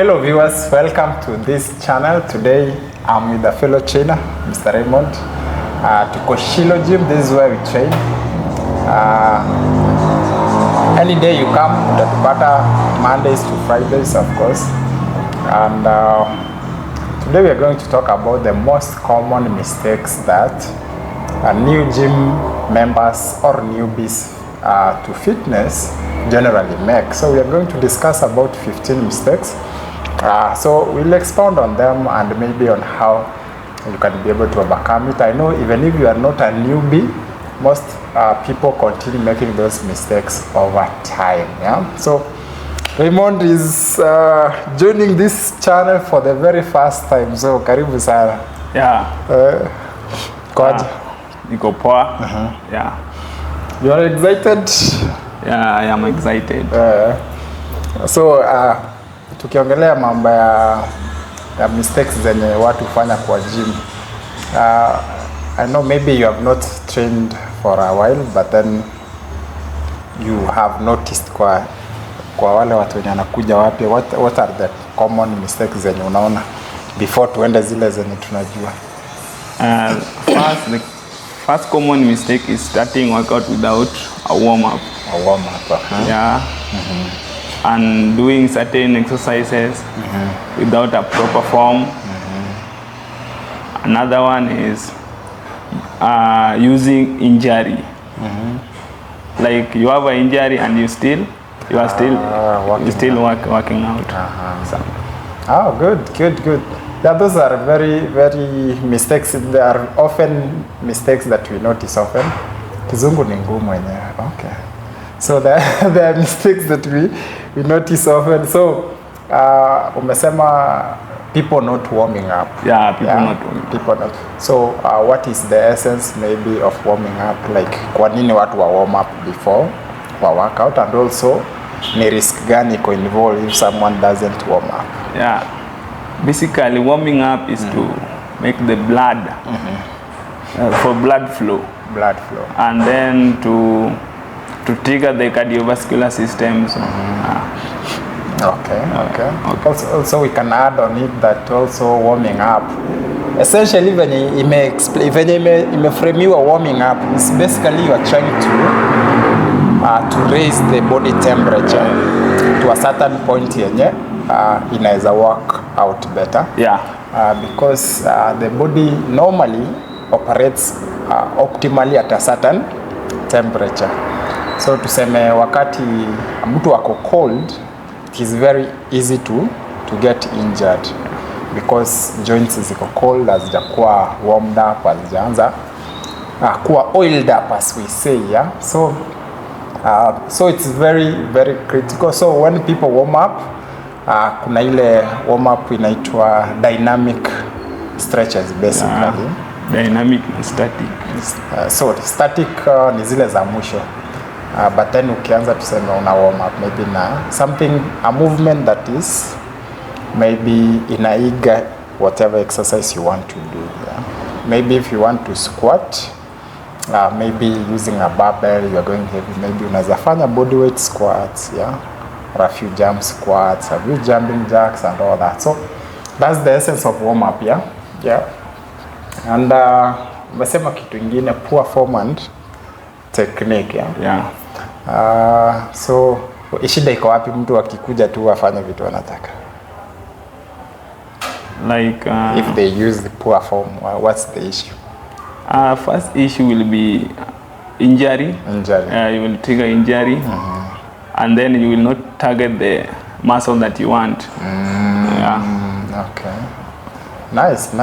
Hello viewers, welcome to this channel. Today I'm with a fellow trainer, Mr. Raymond. Tuko Shilo Gym, this is where we train. Any day you come, utatupata Mondays to Fridays, of course. And today we are going to talk about the most common mistakes that new gym members or newbies to fitness generally make. So we are going to discuss about 15 mistakes. So we'll expound on them and maybe on how you can be able to overcome it. I know even if you are not a newbie, most people continue making those mistakes over time. Yeah. So Raymond is joining this channel for the very first time. So karibu sana. Yeah. Kwaje? Niko poa. Yeah. You are excited? Yeah, I am excited. So tukiongelea mambo ya mistakes zenye watu fanya kwa gym. I know maybe you have not trained for a while, but then you have noticed kwa wale watu wenye wanakuja wapya, what are the common mistakes zenye unaona before tuende zile zenye tunajua? The first common mistake is starting workout without a warm up. A warm up. Yeah. And doing certain exercises without a proper form. Another one is using injury. Like you have an injury and you are still working out. So. Oh, good. Yeah, those are very mistakes. There are often mistakes that we notice often. Kizungu ni ngumu wenyewe. Okay. So there are mistakes that we notice often. So umesema people not warming up. Yeah, people not. So what is the essence maybe of warming up? Like kwa nini watu wa warm up before wa workout, and also ni risk gani iko involved if someone doesn't warm up? Yeah. Basically warming up is to make the blood for blood flow. And then to trigger the cardiovascular systems. Okay. Also we can add on it that also warming up, essentially venye imeframiwa warming up is basically you are trying to raise the body temperature to a certain point yenye inaweza work out better. Yeah. Because the body normally operates optimally at a certain temperature. So tuseme wakati mtu wako cold, it is very easy to get injured because joints ziko cold, hazijakuwa warmed up, hazijaanza kuwa oiled up as we say, yeah. So it's very critical. So when people warm up, kuna ile warm up inaitwa dynamic stretches basically. Dynamic and static. Static ni zile za mwisho. But then ukianza tuseme una warm up maybe na a movement that is maybe inaiga whatever exercise you want to do. Yeah? Maybe if you want to squat, maybe using a barbell, you are going heavy, maybe unaweza fanya bodyweight squats, yeah, or a few jump squats, a few jumping jacks and all that. So that's the essence of warm up, yeah. And umesema kitu ingine, poor form and technique, yeah. So shida iko wapi mtu akikuja tu afanye vitu anataka? Like if they use the poor form, what's the issue? First issue will be injury. You will trigger injury. And then you will not target the muscle that you want. Yeah. Okay. Nice.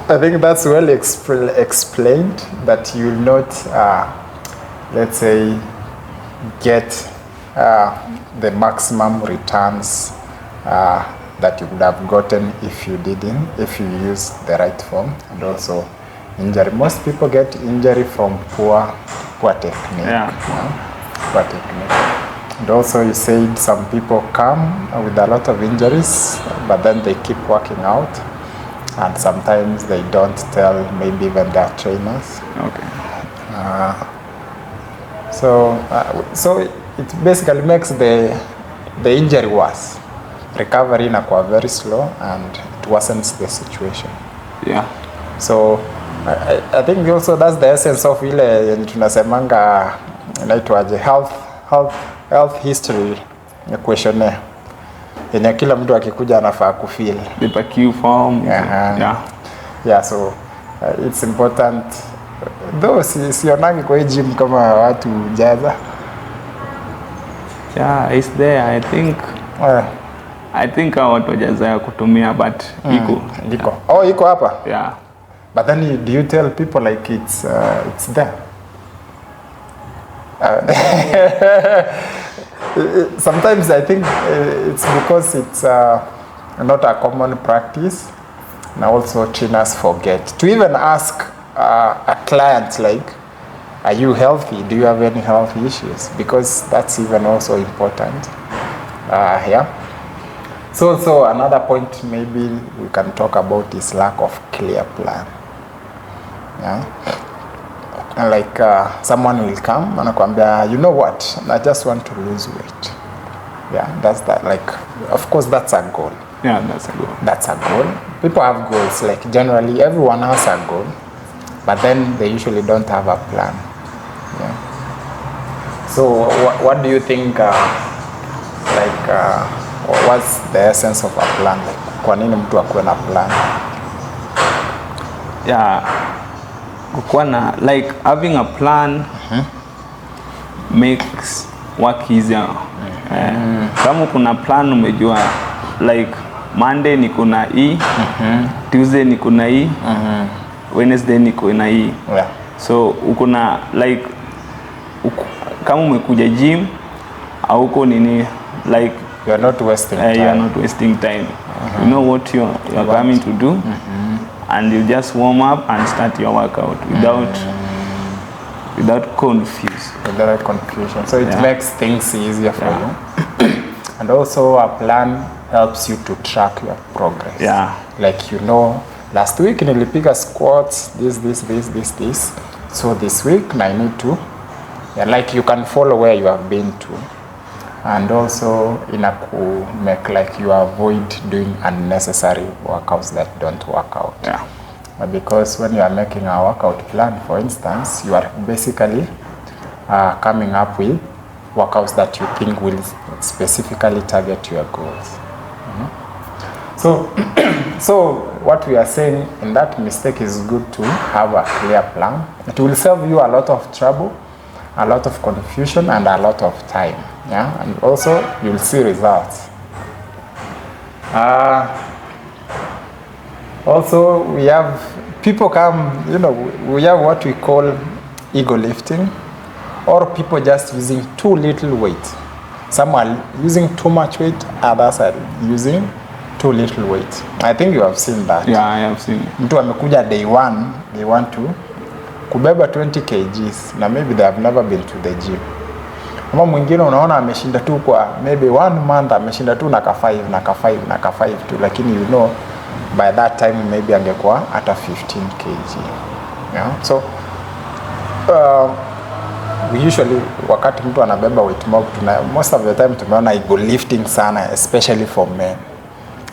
I think that's well explained, that you will not, let's say, get the maximum returns that you would have gotten if you used the right form, and also injury. Most people get injury from poor technique. Yeah. Poor technique. And also you said some people come with a lot of injuries, but then they keep working out. And sometimes they don't tell maybe even their trainers. Okay. So it basically makes the injury worse. recovery inakuwa very slow and it worsens the situation. Yeah. So I think also that's the essence of ile yenye tunasemanga inaitwaje health history questionnaire yenye kila mtu akikuja anafaa kufeel the PQ form. Yeah, so it's important though sionangi kwa gym kama watu jaza. Yeah, it's there. I think watu wajaza kutumia but iko. Oh, iko hapa? Yeah. But then do you tell people like it's there? Sometimes I think it's because it's not a common practice, and also trainers forget to even ask a client like, are you healthy? Do you have any health issues? Because that's even also important. Yeah. So another point maybe we can talk about is lack of clear plan. Yeah. And like someone will come and anakuambia, you know what, I just want to lose weight. Yeah, that's that. Like, of course, that's a goal. Yeah, that's a goal. That's a goal. People have goals. Like generally, everyone has a goal, but then they usually don't have a plan. Yeah. So, what do you think? What's the essence of a plan? Like, kwa nini mtu akuwe na plan? Yeah. Kukuwa na, like, having a plan makes work easier. Kama kuna plan umejua like Monday niko na hii, Tuesday niko na hii, Wednesday niko na hii. Yeah. So uko na like kama umekuja gym au uko nini like you are not wasting time. You are not wasting time. You know what you are coming to do. And you just warm up and start your workout without confusion. So it makes things easier for you. And also a plan helps you to track your progress. Yeah. Like, you know, last week nilipiga squats, this. So this week I need to, like you can follow where you have been to. And also make like you avoid doing unnecessary workouts that don't work out. Yeah. Because when you are making a workout plan, for instance, you are basically coming up with workouts that you think will specifically target your goals. So what we are saying in that mistake is good to have a clear plan. It will save you a lot of trouble, a lot of confusion, and a lot of time. Yeah, and also you'll see results. Also, we have people come, you know, we have what we call ego lifting, or people just using too little weight. Some are using too much weight, others are using too little weight. I think you have seen that. Yeah, I have seen. Mtu amekuja day one, they want to kubeba 20 kgs, na maybe they have never been to the gym. Kama mwingine unaona ameshinda tu kwa maybe 1 month ameshinda tu na ka 5 tu, lakini you know by that time maybe angekuwa hata 15 kg. Yeah? So we usually wakati mtu anabeba weight mob, most of the time tumeona ego lifting sana, especially for men.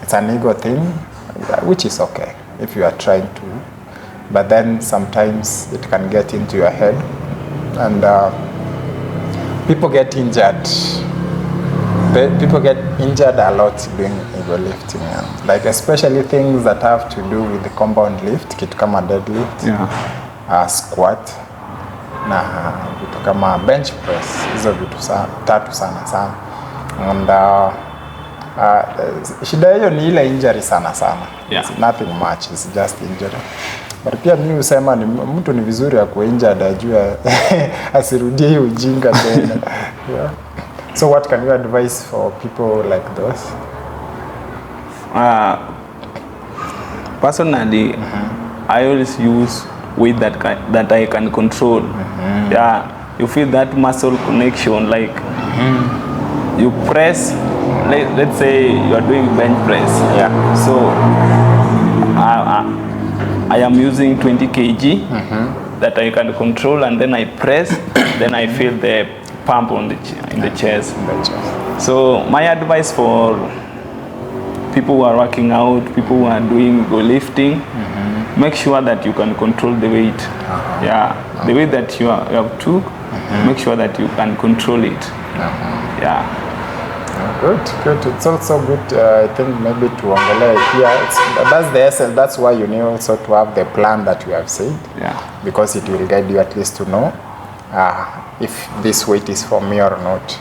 It's an ego thing, which is okay if you are trying to, but then sometimes it can get into your head and people get injured. People get injured a lot doing ego lifting, and like especially things that have to do with the compound lift, kitu kama deadlift, squat na vitu kama bench press. Hizo vitu tatu sana. And shida hiyo ni ile injury sana. Yeah. It's nothing much, it's just injury. But pia mimi husema ni mtu ni vizuri ya kuinjured ajue asirudie hiyo ujinga tena. Yeah. So what can you advise for people like those? Personally, I always use weight that I can control. Yeah, you feel that muscle connection, like you press. Let's say you are doing bench press. Yeah. So I am using 20 kg that I can control, and then I press. Then I feel the pump on in the chest. In the chest. So my advice for people who are working out, people who are doing go lifting, make sure that you can control the weight. Yeah, the weight that you have took, make sure that you can control it. Yeah. Good. It's also good, I think, maybe to ongelea here. That's the essence. That's why you need also to have the plan that you have said. Yeah. Because it will guide you at least to know if this weight is for me or not.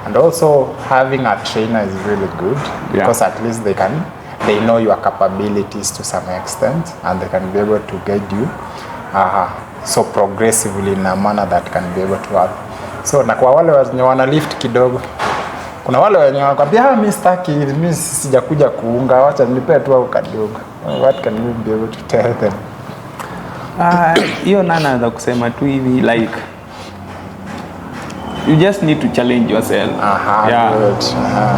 And also having a trainer is really good because at least they know your capabilities to some extent and they can be able to guide you so progressively in a manner that can be able to help. So na kwa wale wenye wana lift kidogo, kuna wale wenye wanakwambia mimi sitaki, mimi sijakuja kuunga, acha nipe tu au kadogo. What can you be able to tell them? Hiyo nana kusema tu hivi, like you just need to challenge yourself.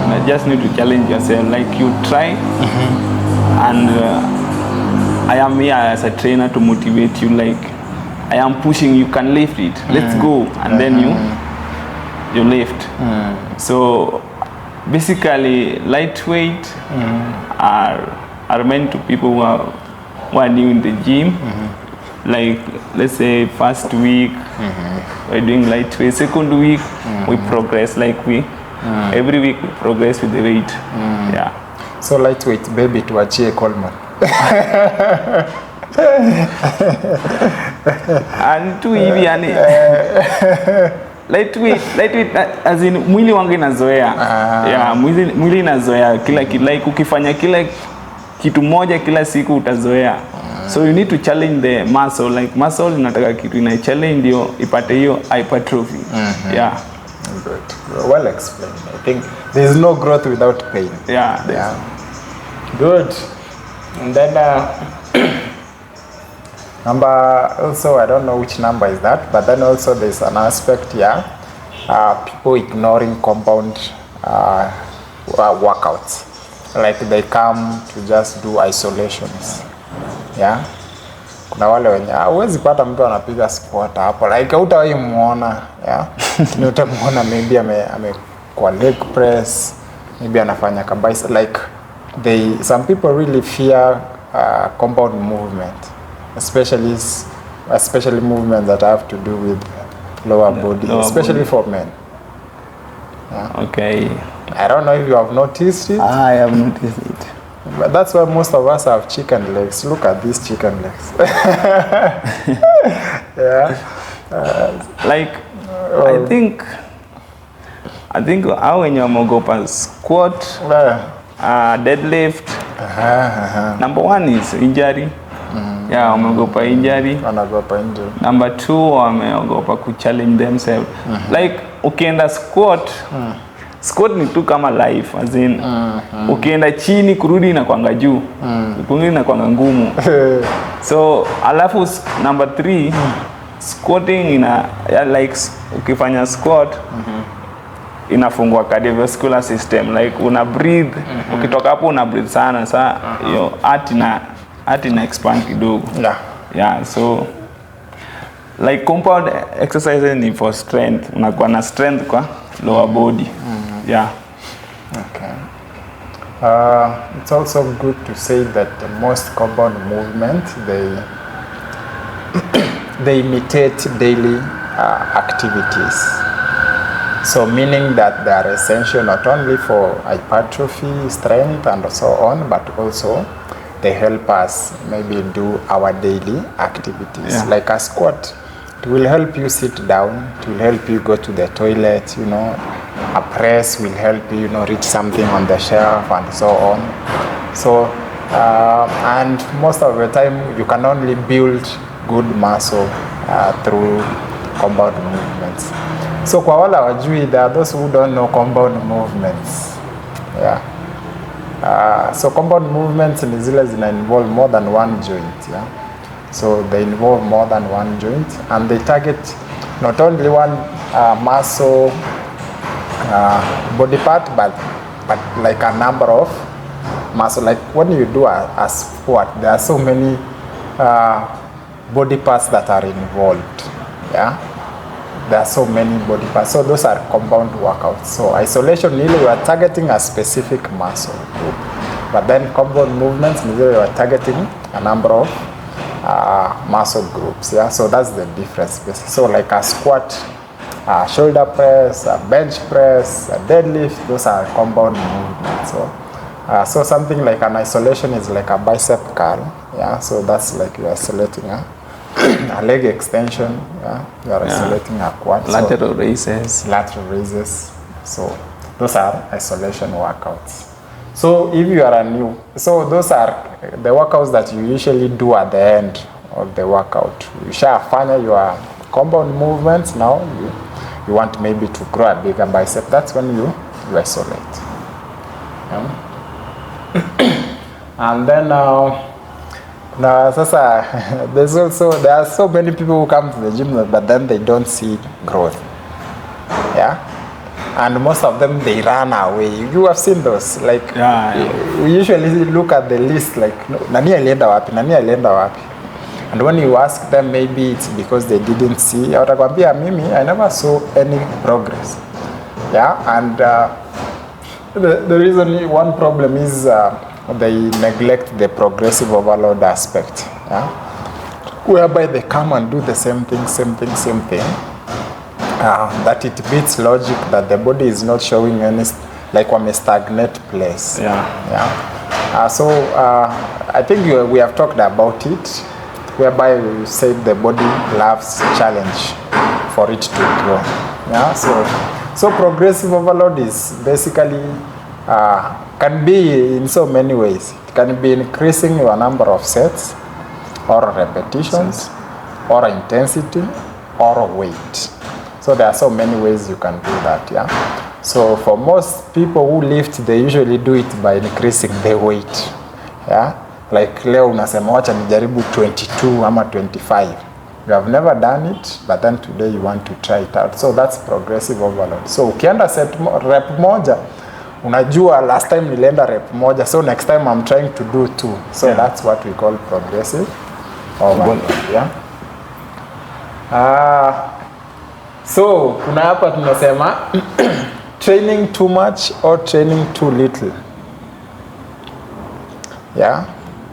You just need to challenge yourself, like you try and I am here as a trainer to motivate you, like I am pushing, you can lift it, let's go, and then you lift. So basically lightweight are meant to people who are new in the gym. Like let's say first week we're doing lightweight, second week we progress, like every week we progress with the weight. Yeah. So lightweight baby tuachie Coleman. And tu hivi yani lightweight as in mwili wangu inazoea. Yeah, mwili inazoea kila like ukifanya kila kitu moja kila siku utazoea. So you need to challenge the muscle, like muscle inataka kitu ina challenge ndio ipate hiyo hypertrophy. Yeah. Good. Well explained. I think there is no growth without pain. Yeah. Good. And then number also, I don't know which number is that, but then also there's an aspect here, people ignoring compound workouts, like they come to just do isolations. Yeah. Kuna wale wenye huwezi pata mtu anapiga squat hapo, like hutawahi muona. Yeah. Ni utamuona maybe ame kwa leg press, maybe anafanya kabisa, like some people really fear compound movement, especially movements that have to do with lower body, especially for men. Yeah. Okay. I don't know if you have noticed it. I have noticed it. But that's why most of us have chicken legs. Look at these chicken legs. Yeah. I think how when you wameogopa squat, deadlift, number one is injury. Yeah, wameogopa injury. Number two, wameogopa ku challenge themselves. Like ukienda squat, squat ni tu kama life, as in ukienda chini kurudi na kwanga juu, kurudi na kwanga ngumu. So alafu number three, squatting like ukifanya squat inafungua cardiovascular system, like una breathe, ukitoka hapo una breathe sana, saa hiyo heart ina expand kidogo. Yeah, so like compound exercises ni for strength, unakuwa na strength kwa lower body. Yeah. Okay. It's also good to say that the most compound movements they imitate daily activities. So meaning that they are essential not only for hypertrophy, strength, and so on, but also they help us maybe do our daily activities. Yeah. Like a squat, it will help you sit down, it will help you go to the toilet, a press will help you, reach something on the shelf and so on. So, and most of the time you can only build good muscle through compound movements. So kwa wala wajui, there are those who don't know compound movements. Yeah. So compound movements ni zile zina involve more than one joint. Yeah. So they involve more than one joint and they target not only one muscle body part, but like a number of muscle. Like when you do a squat, there are so many body parts that are involved. Yeah, there are so many body parts. So those are compound workouts. So isolation, really, you are targeting a specific muscle group. But then compound movements, you are targeting a number of muscle groups. Yeah, so that's the difference. So like a squat, shoulder press, a bench press, a deadlift, those are compound movements. So something like an isolation is like a bicep curl. Yeah, so that's like you're isolating a leg extension. Yeah, you're isolating a quad. Lateral raises. Lateral raises. So those are isolation workouts. So if you are new, so those are the workouts that you usually do at the end of the workout. You shall find your compound movements. Now you want maybe to grow a bigger bicep. That's when you isolate. Yeah. And then now sasa there are so many people who come to the gym, but then they don't see growth. Yeah. And most of them, they run away. You have seen those. Like, we usually look at the list like, nani alienda wapi? And when you ask them, maybe it's because they didn't see. Watakwambia mimi, I never saw any progress. Yeah, and the reason, one problem is they neglect the progressive overload aspect. Yeah, whereby they come and do the same thing. That it beats logic that the body is not showing any, like a stagnant place. So I think we have talked about it, whereby we said the body loves challenge for it to grow. Yeah, so progressive overload is basically can be in so many ways. It can be increasing your number of sets or repetitions or intensity or weight. So there are so many ways you can do that, yeah. So for most people who lift, they usually do it by increasing the weight, yeah. Like leo unasema wacha nijaribu 22 ama 25. You have never done it, but then today you want to try it out. So that's progressive overload. So ukienda rep moja, unajua last time nilienda rep moja, so next time I'm trying to do 2. So that's what we call progressive overload, yeah. So kuna hapa tunasema training too much or training too little. Yeah,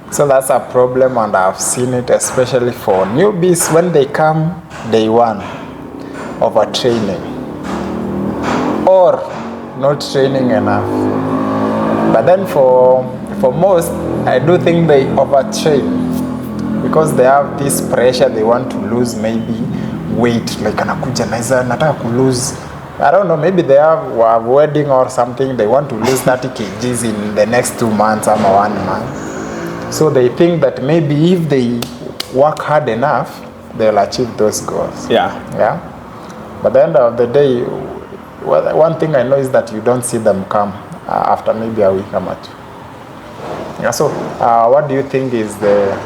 so that's a problem, and I've seen it especially for newbies when they come day one, overtraining or not training enough. But then for most, I do think they overtrain because they have this pressure. They want to lose maybe weight, like anakuja nataka ku lose, I don't know, maybe they have a wedding or something, they want to lose 30 kgs in the next 2 months or 1 month. So they think that maybe if they work hard enough, they'll achieve those goals. Yeah. But at the end of the day, one thing I know is that you don't see them come after maybe a week or 2. Yeah. So what do you think is the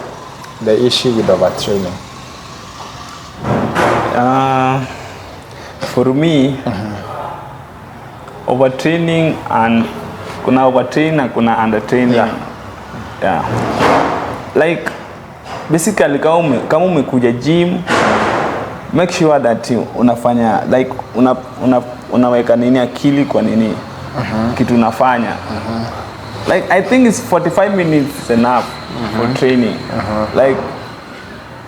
issue with overtraining? For me, overtraining, and kuna overtrain na kuna undertraining. Yeah. Like basically kama umekuja gym, make sure that unafanya like unaweka nini akili kwa nini kitu unafanya. Like I think it's 45 minutes enough for training. Like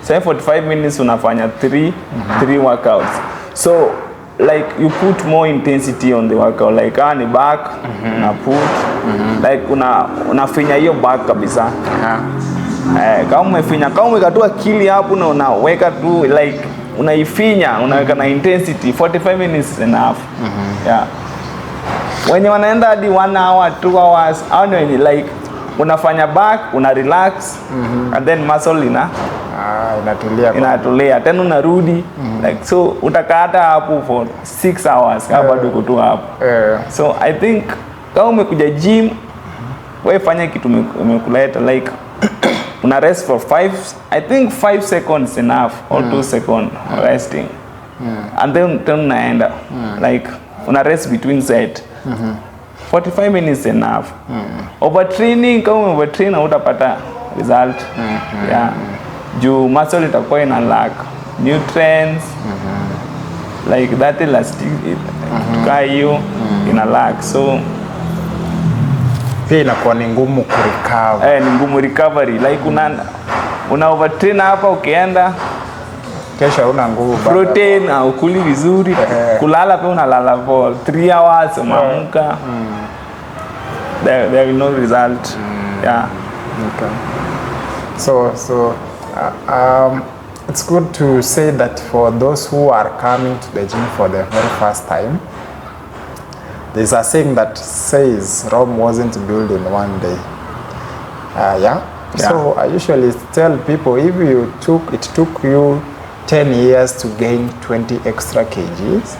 say 45 minutes unafanya 3 workouts. So like you put more intensity on the workout, like ni back na put like unafinya hiyo back kabisa. Kama umefinya, kama umekatua akili hapo na unaweka tu like unaifinya, unaweka na intensity, 45 minutes is enough. Yeah. Wenye wanaenda hadi 1 hour, 2 hours, au ni like unafanya back, una relax, and then muscle inatulia tena unarudi, like so utakata hapo for 6 hours kama bado uko tu hapo. So I think kama umekuja gym, wewe fanya kitu umekuleta, like una rest for 5 seconds enough, or 2 seconds resting, and then unaenda like una rest between set. 45 minutes enough. Overtraining, kama overtrain utapata result. Yeah. Juu muscle itakuwa ina lack nutrients, like that elastic tukaa hiyo ina lack. So pia inakuwa ni ngumu kurecover. Ni ngumu recovery, like una overtrain hapa, ukienda kesho huna nguvu, protein au kuli vizuri, kulala pia unalala for 3 hours, umeamka. There will no result. Yeah. Okay. So it's good to say that for those who are coming to the gym for the very first time, there's a saying that says Rome wasn't built in one day. Yeah. So I usually tell people, if it took you 10 years to gain 20 extra kgs,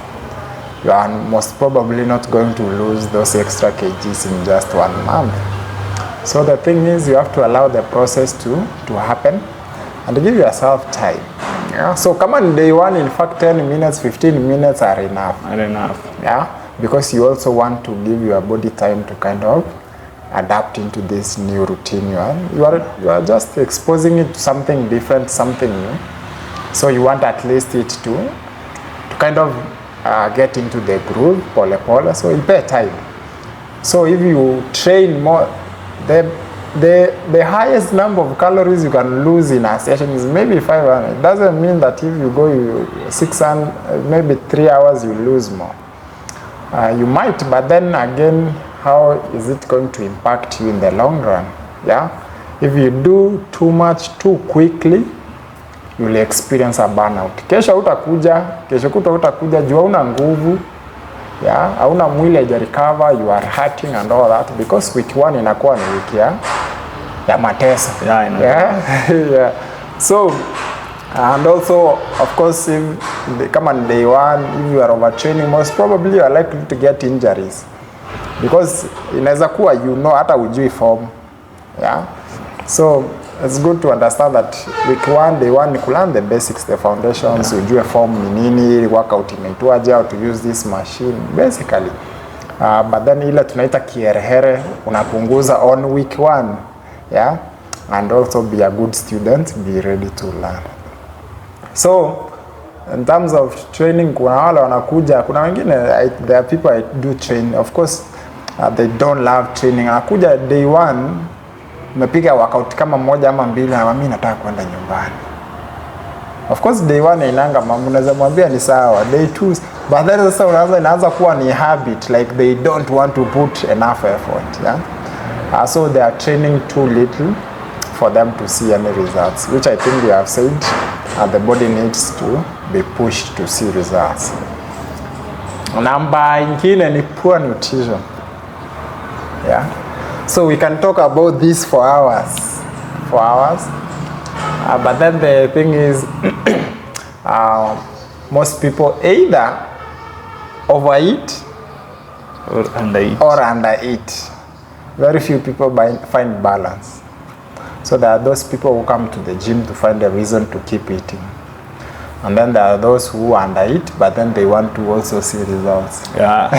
you are most probably not going to lose those extra kgs in just 1 month. So the thing is, you have to allow the process to happen and give yourself time. Yeah? So come on day one, in fact 10 minutes, 15 minutes are enough. Yeah? Because you also want to give your body time to kind of adapt into this new routine. You are just exposing it to something different, something new. So you want at least it to kind of get into the groove, pole pole. So you pay time. So if you train more, the highest number of calories you can lose in a session is maybe 500. It doesn't mean that if you go 600, maybe 3 hours, you lose more. You might, but then again, how is it going to impact you in the long run? Yeah, if you do too much too quickly, you will experience a burnout. Kesho kuta utakuja jua una nguvu, yeah, hauna mwili haija recover, you are hurting and all that, because week 1 inakuwa ni week ya mateso. Yeah. So and also, of course, if come on day 1, if you are overtraining, most probably you are likely to get injuries, because inaweza kuwa hata ujui form. Yeah. So it's good to understand that week 1, day 1 ni kulearn the basics, the foundations, ujue form ni nini, workout inaitwaje, how to use this machine basically. But then ile tunaita kiherehere unapunguza on week 1. Yeah. And also be a good student, be ready to learn. So in terms of training, kuna wale wanakuja, kuna wengine, there are people I do train, of course they don't love training. Anakuja day 1, umepiga workout kama 1 ama 2, na mimi nataka kwenda nyumbani. Of course day 1 inanga mambo, unaweza mwambia ni sawa. Day 2, but then sasa inaanza kuwa ni habit, like they don't want to put enough effort. Yeah. So they are training too little for them to see any results, which I think we have said the body needs to be pushed to see results. Namba ingine ni poor nutrition. Yeah. So we can talk about this for hours. But then the thing is, most people either overeat or undereat. Very few people find balance. So there are those people who come to the gym to find a reason to keep eating. And then there are those who undereat, but then they want to also see results. Yeah.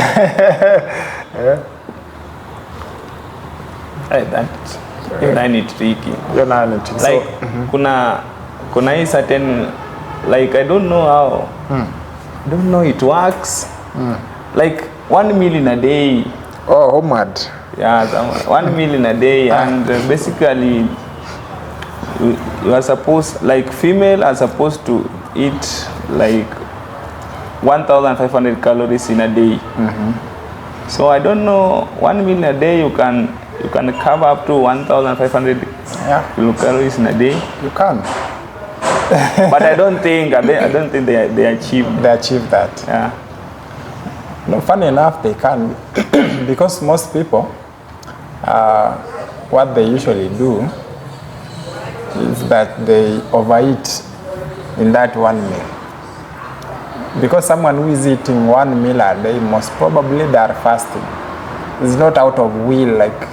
Yeah. That is tricky. Like, so, kuna hii certain, like, I don't know how, I don't know it works. Like 1 meal in a day. Oh, homemade. Yeah, 1 meal in a day, and basically you are supposed, like female are supposed to eat like 1,500 calories in a day. So I don't know, 1 meal in a day you can cover up to 1,500 calories in a day. You can. But I don't think they achieve that. Yeah. No, funny enough, they can, because most people, what they usually do is that they overeat in that 1 meal. Because someone who is eating 1 meal a day, most probably they are fasting. It's not out of will, like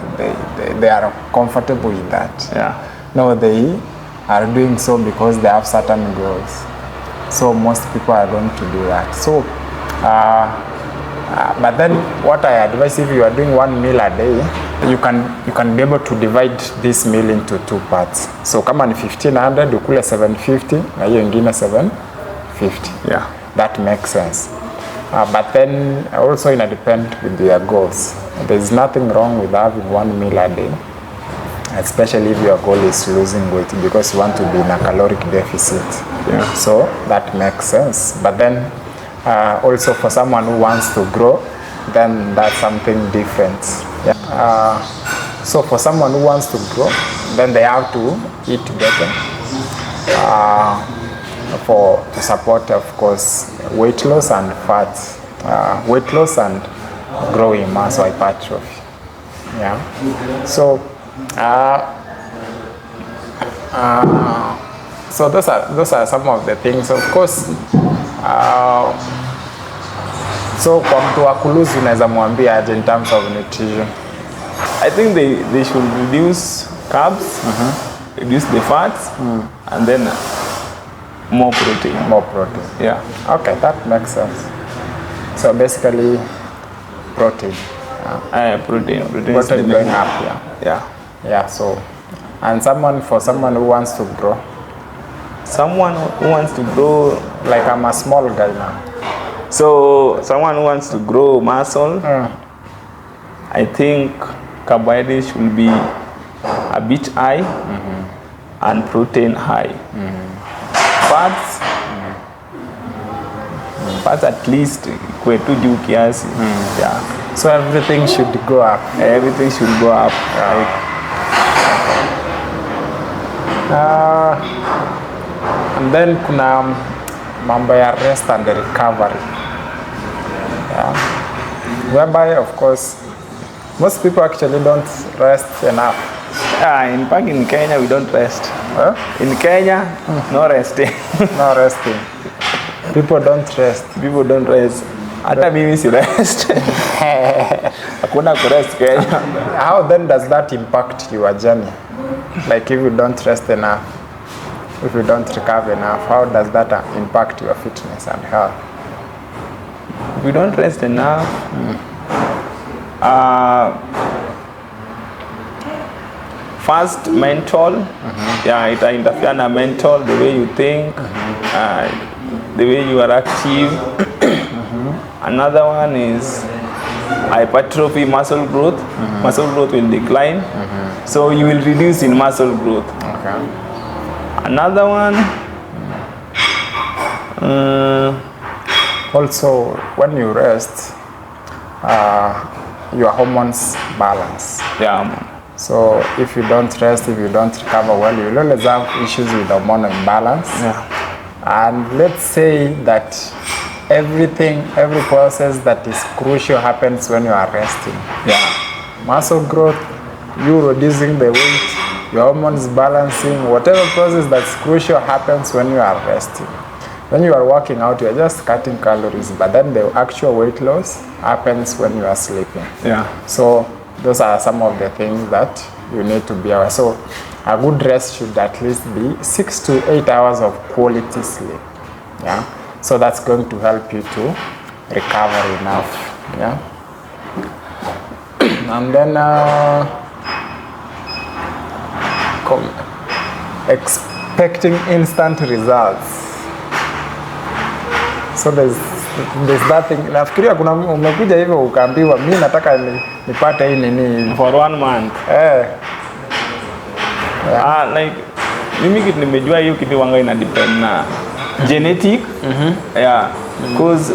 they are comfortable with that. Yeah. No, they are doing so because they have certain goals. So most people are going to do that. So, but then what I advise, if you are doing 1 meal a day, you can be able to divide this meal into 2 parts. So kama ni 1,500, ukule 750, na hiyo ingine 750. Yeah. That makes sense. But then also it depends with your goals. There's nothing wrong with having 1 meal a day, especially if your goal is losing weight because you want to be in a caloric deficit. Yeah. So that makes sense. But then also for someone who wants to grow, then that's something different. Yeah. So for someone who wants to grow, then they have to eat better to support, of course, weight loss and weight loss and growing muscle hypertrophy. Yeah. So so those are some of the things, of course. So kwa mtu wa kuluzi unaweza mwambia aje in terms of nutrition? I think they should reduce carbs, reduce the fats, and then more protein. More protein. Yeah. Okay, that makes sense. So basically, protein. Protein Protein going up. Yeah. Yeah. Yeah. So, and for someone who wants to grow. Someone who wants to grow, like I'm a small guy now. So someone who wants to grow muscle, I think carbohydrates should be a bit high and protein high. Fats, fats at least kwetu juu kiasi. Yeah. So everything should go up. Everything should go up. Right. And then kuna mambo ya rest and recovery. Yeah. Whereby, of course, most people actually don't rest enough. In fact, in Kenya, we don't rest. Huh? In Kenya, no resting. No resting. People don't rest. People don't rest. Hata mimi si rest. Hakuna kurest Kenya. How then does that impact your journey? Like if you don't rest enough, if you don't recover enough, how does that impact your fitness and health? If you don't rest enough, first mental, yeah, it interfere na mental, the way you think, the way you are active. Another one is hypertrophy, muscle growth. Muscle growth will decline, so you will reduce in muscle growth. Okay. Another one, also when you rest, your hormones balance. yeah. So if you don't rest, if you don't recover well, you will always have issues with hormonal imbalance. Yeah. And let's say that every process that is crucial happens when you are resting. Yeah. Muscle growth, you reducing the weight, your hormones balancing, whatever process that's crucial happens when you are resting. When you are working out, you are just cutting calories, but then the actual weight loss happens when you are sleeping. Yeah. So those are some of the things that you need to be aware. So a good rest should at least be 6 to 8 hours of quality sleep. Yeah. So that's going to help you to recover enough. Yeah. And then expecting instant results. So there's nothing. Nafikiria kuna umekuja hivyo ukaambiwa mimi nataka nipate hii nini For 1 month. Yeah. Like mimi kitu nimejua hiyo kitu wanga ina depend na genetic. Yeah. Cause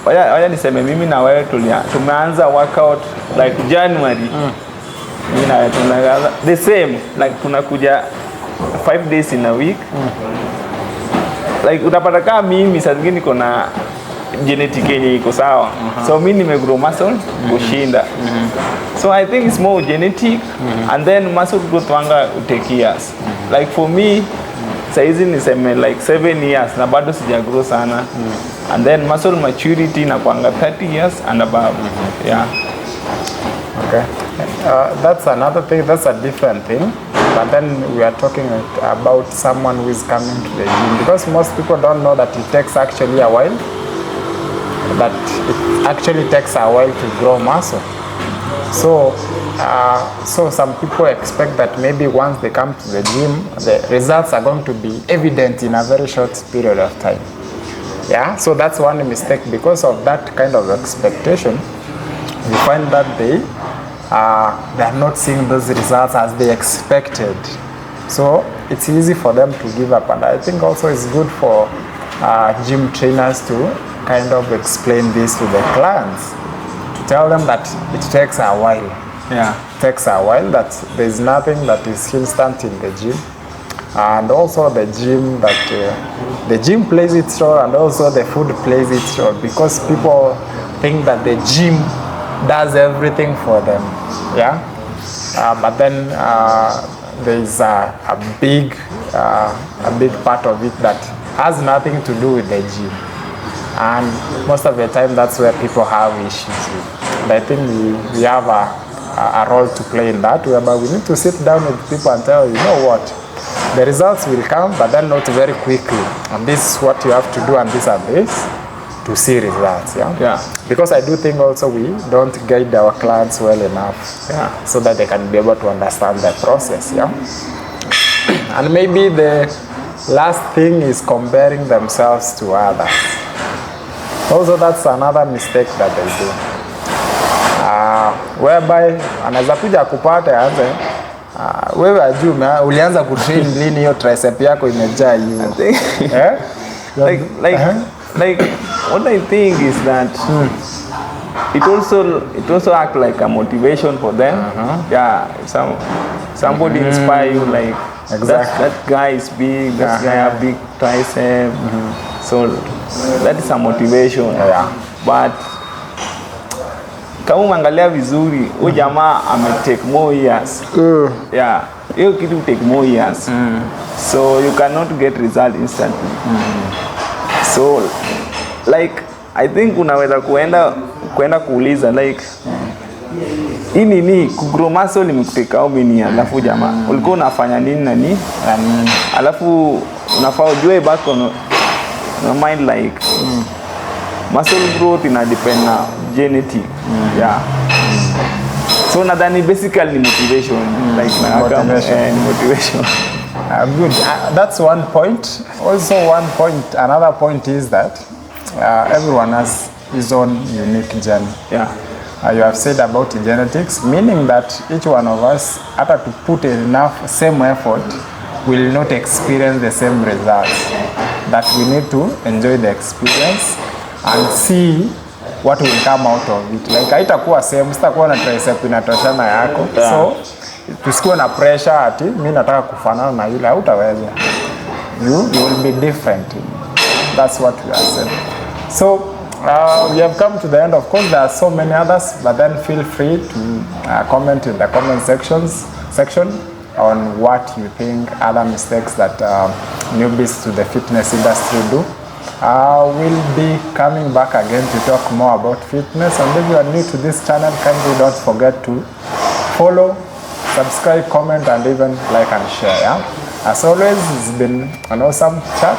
waya niseme mimi na wewe tumeanza workout like January. Mimi na wewe tunaanza the same, like tunakuja 5 days in a week. Like utapata kama mimi saa zingine niko na genetic yenye iko sawa. So mimi nimegrow muscle kushinda. So I think it's more genetic and then muscle growth wanga take years. Like for me saizi niseme like 7 years na bado sija grow sana. And then muscle maturity na kwanga 30 years and above. Yeah. Okay. That's another thing, that's a different thing. But then we are talking about someone who is coming to the gym, because most people don't know that it takes actually a while. That it actually takes a while to grow muscle. So, so some people expect that maybe once they come to the gym, the results are going to be evident in a very short period of time. Yeah, so that's one mistake. Because of that kind of expectation, you find that they are not seeing those results as they expected. So it's easy for them to give up. And I think also it's good for gym trainers to kind of explain this to the clients, to tell them that it takes a while. Yeah. It takes a while, that there's nothing that is instant in the gym. And also the gym plays its role, and also the food plays its role, because people think that the gym does everything for them. Yeah. But then there's a big part of it that has nothing to do with the gym, and most of the time that's where people have issues with. And I think we have a role to play in that, whereby we need to sit down with people and tell you know what, the results will come, but then not very quickly, and this is what you have to do, and this and this to see results. Yeah. Because I do think also we don't guide our clients well enough. Yeah. So that they can be able to understand the process. Yeah. And maybe the last thing is comparing themselves to others. Also, that's another mistake that they do. Whereby anaweza kuja kupata anze wewe ajui ulianza kutrain lini, hiyo tricep yako imejaa hiyo. Like what I think is that it also act like a motivation for them. Yeah, somebody inspire you, like that guy is big, that guy have big tricep. So that is a motivation. But kama umeangalia vizuri, huyu jamaa take more years. Yeah, hiyo kitu take more years. So you cannot get result instantly. So like I think unaweza kuenda kuuliza like hii nini kugrow muscle imekuteka how many years, alafu jamaa ulikuwa unafanya nini na nini, alafu unafaa ujue back on your mind like muscle growth ina depend na genetic. Yeah. So nadhani basically ni motivation, like motivation. Good. That's one point. Also, another point is that everyone has his own unique journey. Yeah. You have said about genetics, meaning that each one of us, after to put enough same effort, will not experience the same results. That we need to enjoy the experience and see what will come out of it. Like haitakuwa same, sitakuwa na tricep inatoshana yako. Yeah. So tusikuwe na pressure ati mimi nataka kufanana na yule, hautaweza. You will be different. That's what we are saying. So we have come to the end. Of course, there are so many others, but then feel free to comment in the comment section on what you think other mistakes that newbies to the fitness industry do. We'll be coming back again to talk more about fitness. And if you are new to this channel, kindly don't forget to follow, subscribe, comment, and even like and share. Yeah? As always, it's been an awesome chat.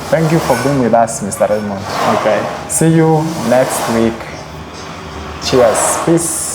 Thank you for being with us, Mr. Raymond. Okay. See you next week. Cheers. Peace.